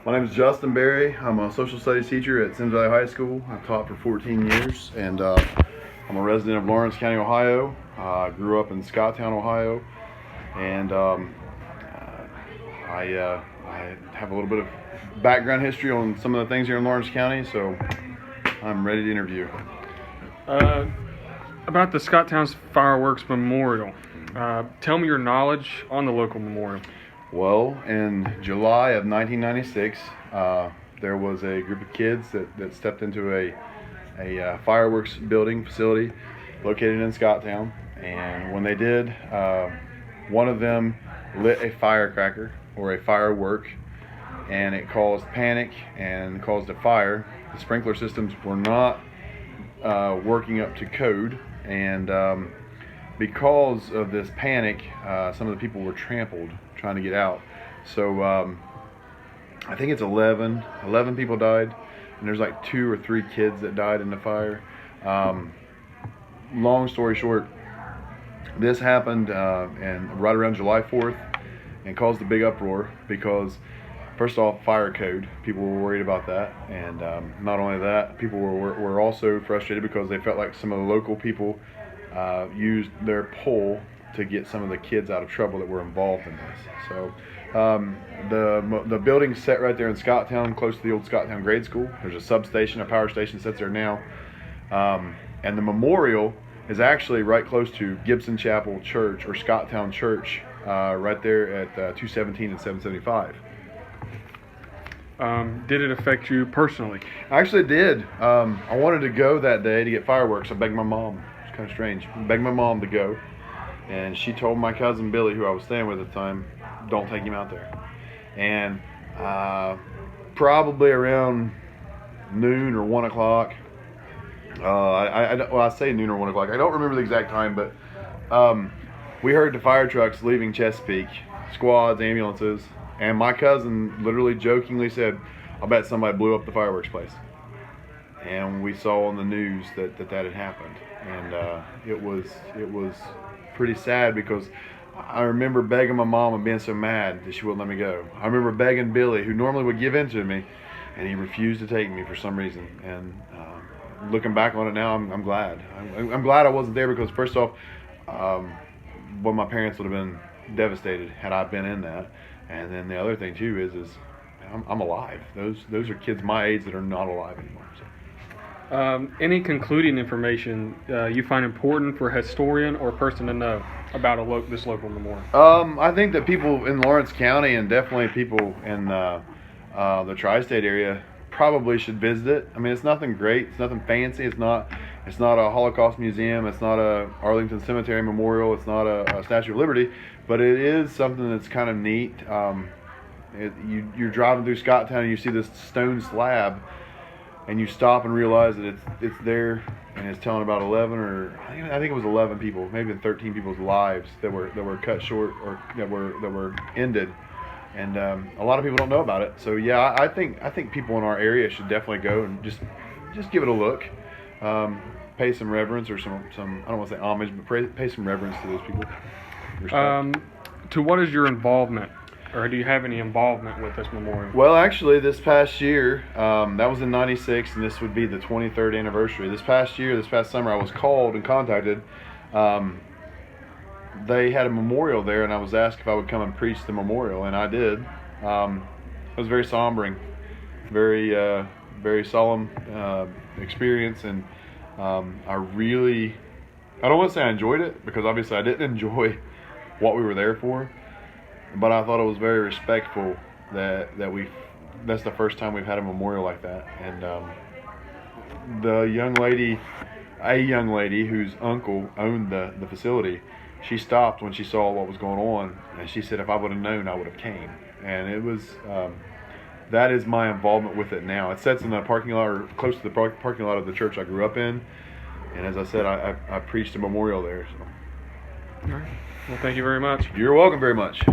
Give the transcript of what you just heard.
My name is Justin Berry. I'm a social studies teacher at Sims Valley High School. I've taught for 14 years, and I'm a resident of Lawrence County, Ohio. I grew up in Scottown, Ohio, and I have a little bit of background history on some of the things here in Lawrence County, so I'm ready to interview. About the Scotttown's Fireworks Memorial. Tell me your knowledge on the local memorial. Well, in July of 1996, there was a group of kids that stepped into a fireworks building facility located in Scottown, and when they did, one of them lit a firecracker or a firework, and it caused panic and caused a fire. The sprinkler systems were not working up to code, and because of this panic, some of the people were trampled trying to get out. So I think it's 11 people died, and there's like 2 or 3 kids that died in the fire. Long story short, this happened and right around July 4th and caused a big uproar because, first off, fire code. People were worried about that, and not only that, people were also frustrated because they felt like some of the local people used their pole to get some of the kids out of trouble that were involved in this. So the building's set right there in Scottown, close to the old Scottown grade school. There's a substation, a power station sits there now, and the memorial is actually right close to Gibson Chapel Church or Scottown Church, right there at 217 and 775. Did it affect you personally? I actually did. I wanted to go that day to get fireworks. I begged my mom. It's kind of strange. I begged my mom to go, and she told my cousin Billy, who I was staying with at the time, don't take him out there. And probably around noon or 1 o'clock, I say noon or 1 o'clock. I don't remember the exact time, but we heard the fire trucks leaving Chesapeake, squads, ambulances, and my cousin literally jokingly said, "I bet somebody blew up the fireworks place." And we saw on the news that had happened, and it was pretty sad because I remember begging my mom and being so mad that she wouldn't let me go. I remember begging Billy, who normally would give in to me, and he refused to take me for some reason. And looking back on it now, I'm glad. I'm glad I wasn't there because, first off, well, my parents would have been devastated had I been in that. And then the other thing too is I'm alive. Those are kids my age that are not alive anymore. So. Any concluding information you find important for a historian or a person to know about this local memorial? I think that people in Lawrence County and definitely people in the tri-state area probably should visit it. I mean, it's nothing great. It's nothing fancy. It's not a Holocaust museum. It's not a Arlington Cemetery memorial. It's not a Statue of Liberty. But it is something that's kind of neat. You're driving through Scottown and you see this stone slab, and you stop and realize that it's there, and it's telling about 11 or I think it was 11 people, maybe 13 people's lives that were cut short or that were ended. And a lot of people don't know about it. So yeah, I think people in our area should definitely go and just give it a look, pay some reverence or some I don't want to say homage, but pay some reverence to those people. To what is your involvement, or do you have any involvement with this memorial? Well, actually, this past year, that was in '96, and this would be the 23rd anniversary. This past summer, I was called and contacted. They had a memorial there, and I was asked if I would come and preach the memorial, and I did. It was very sombering, very solemn experience, and I don't want to say I enjoyed it, because obviously I didn't enjoy what we were there for, but I thought it was very respectful that's the first time we've had a memorial like that. And a young lady whose uncle owned the facility, she stopped when she saw what was going on, and she said, if I would have known, I would have came. And it was that is my involvement with it now. It sits in the parking lot, or close to the parking lot of the church I grew up in, and as I said, I preached a memorial there. So. All right. Well, thank you very much. You're welcome very much.